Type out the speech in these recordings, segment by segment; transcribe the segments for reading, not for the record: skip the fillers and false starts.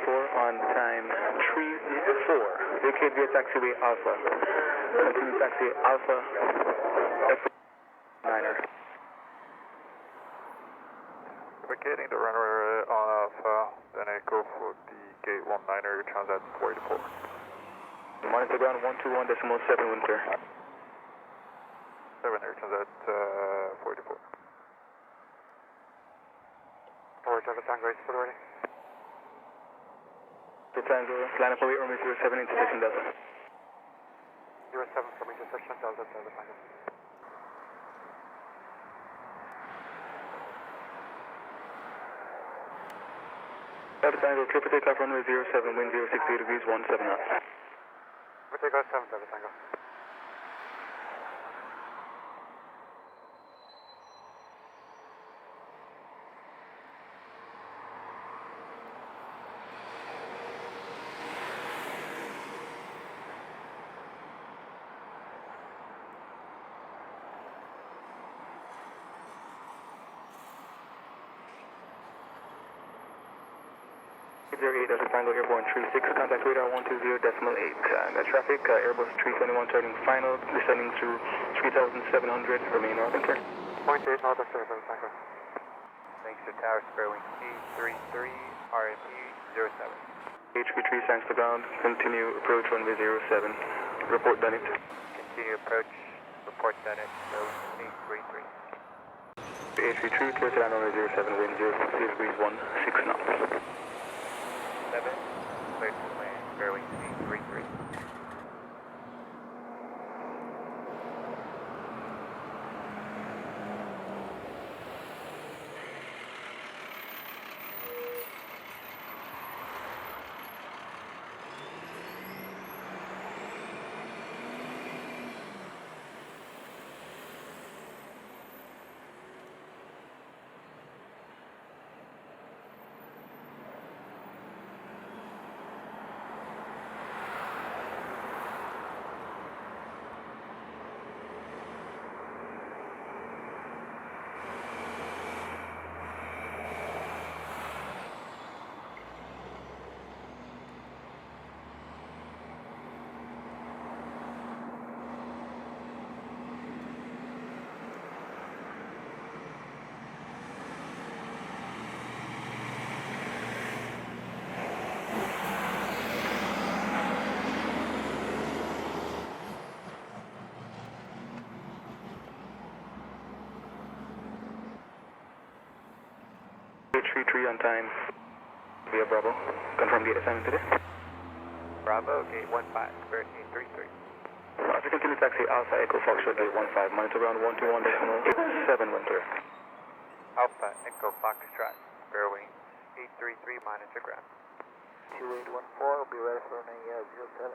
on time 34. Vacate via taxiway Alpha. Continue taxi Alpha F9er. Vacating the runway on Alpha, then echo for the gate 19er, Transat 44. Monitor ground 121.7 winter. 7er, Transat 44. Forward Java Tango, is ready. The Tango, line up away runway 07 intersection Delta. 07 from intersection Delta, Delta Tango. Delta Tango, clear for takeoff runway 07, wind 060 degrees, 17 knots. We take out 7, Delta Tango. Delta Tango Airborne 36, contact radar 120.8. Traffic, Airbus 321 turning final, descending through 3,700, remain north and turn. 0.8 north of Delta Tango. Thanks to Tower Sparrowing C33, RMP 07. HV3 Sangster ground, continue approach runway 07. Report done it. Continue approach, report done it, Sparrowing C33. HV3, clear to land runway 07, wind 060 degrees, 16 knots. 7, clear to land, Sparrowing C33. HV3 on time via Bravo. Confirm gate assignment today. Bravo, gate 15, Sparrowing C33. Roger, continue taxi Alpha Echo Foxtrot gate 15, monitor ground 121.7 winter. Alpha Echo Foxtrot, Sparrowing 833, monitor ground. 2814, will be ready for an 07.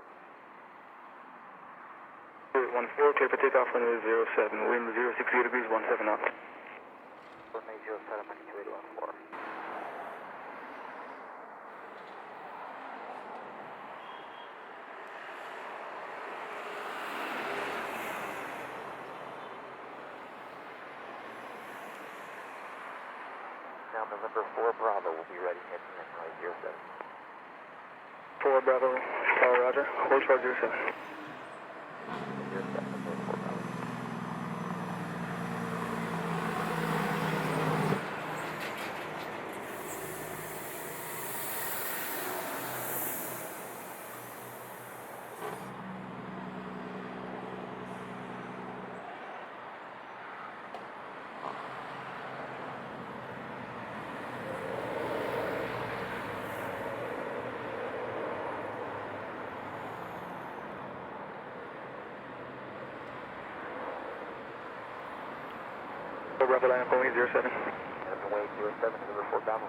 814, clear for takeoff runway 07, wind 060 degrees, 17 knots. Runway 07, 2814. Now November 4 Bravo will be ready heading in runway 07. 4 Bravo, Roger, hold short 07. 07, November 4 Bravo. Bravo line up only 07. Runway 07, November 4 Bravo.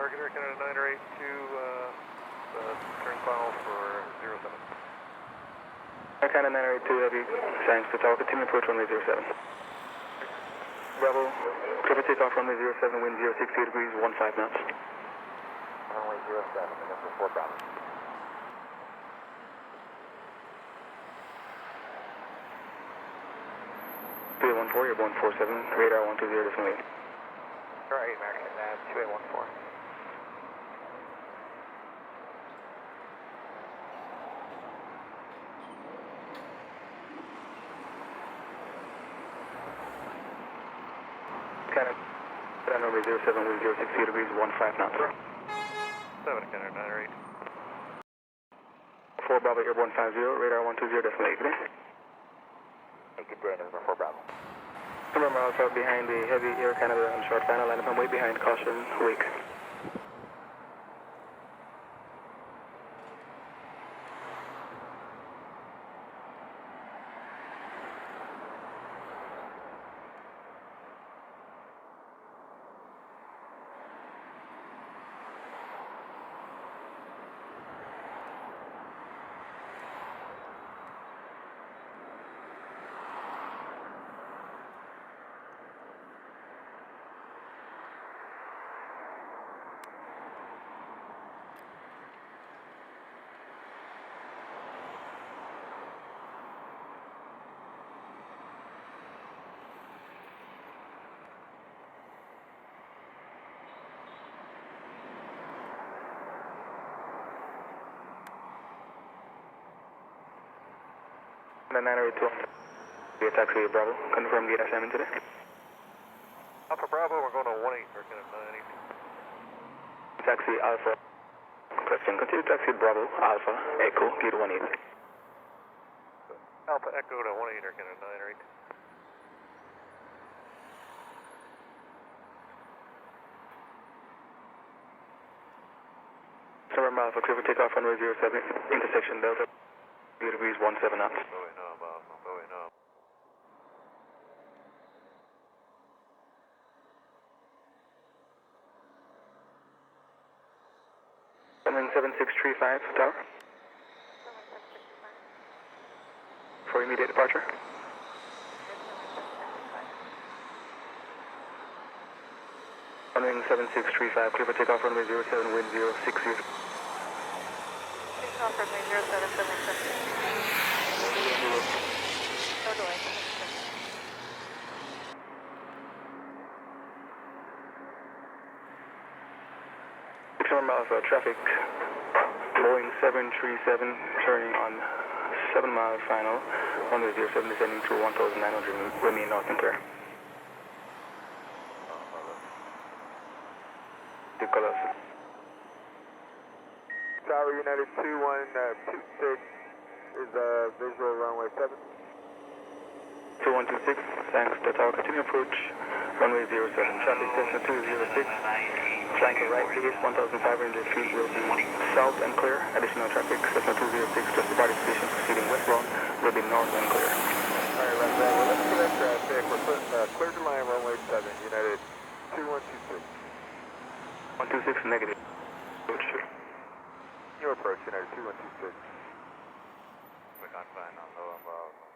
Market Canada 908 to turn final for 07. Air Canada 982 Heavy, Sangster Tower, continue approach runway 07. Bravo, clear for takeoff runway 07, wind 060 degrees, 15 knots. Runway 07, November 4 Bravo. Airborne 47, radar 120.8. Alright, American, 2814. Canada, runway 07, wind 060 degrees, 15 knots. 7 Canada 908. 4 Bravo, Airborne 50, radar 120.8. Good day, November 4 Bravo. November Alpha behind the Heavy Air Canada on short final line up and way behind, caution, wake. The 982, via taxi Bravo, confirm the assignment today. Alpha Bravo, we're going to 18, Canada 982. Taxi Alpha, question, continue taxi Bravo, Alpha, Echo, gate 18. Alpha Echo to 18, Canada 908. November Alpha, clear for takeoff runway 07, intersection Delta, 0 degrees, 17 knots. Going up, Alpha, going up. Sunwing 7635, tower. For immediate departure. Sunwing 7635, clear for takeoff runway 07, wind 060. Takeoff runway 07, Sunwing 76. No delay. November Alpha, traffic, Boeing 737, turning on 7 mile final, runway 07 descending to 1,900, remain north and clear. Deep colors. Tower United 2126 is visual runway 7. 2126, thanks to tower, continue approach, runway 07, traffic Cessna 206, flank to right gate, 1,500 feet will be south and clear, additional traffic Cessna 206, just departing station proceeding westbound, will be north and clear. Alright, right, well, let's get that traffic. We're putting clear to line runway 7, United 2126. 126 negative. Approach. Your approach, United 2126. We're not fine on November Alpha.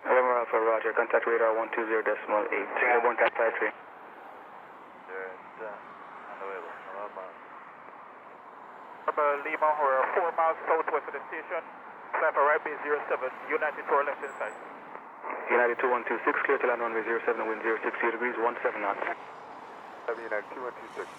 November Alpha, roger, contact radar 120.8, airborne type 53. Yeah, it's unavailable. Lima, we're 4 miles southwest of the station. Fly for right base 07, United to our left hand side. United 2126, clear to land runway 07, wind 060 degrees, 17 knots. United 2126.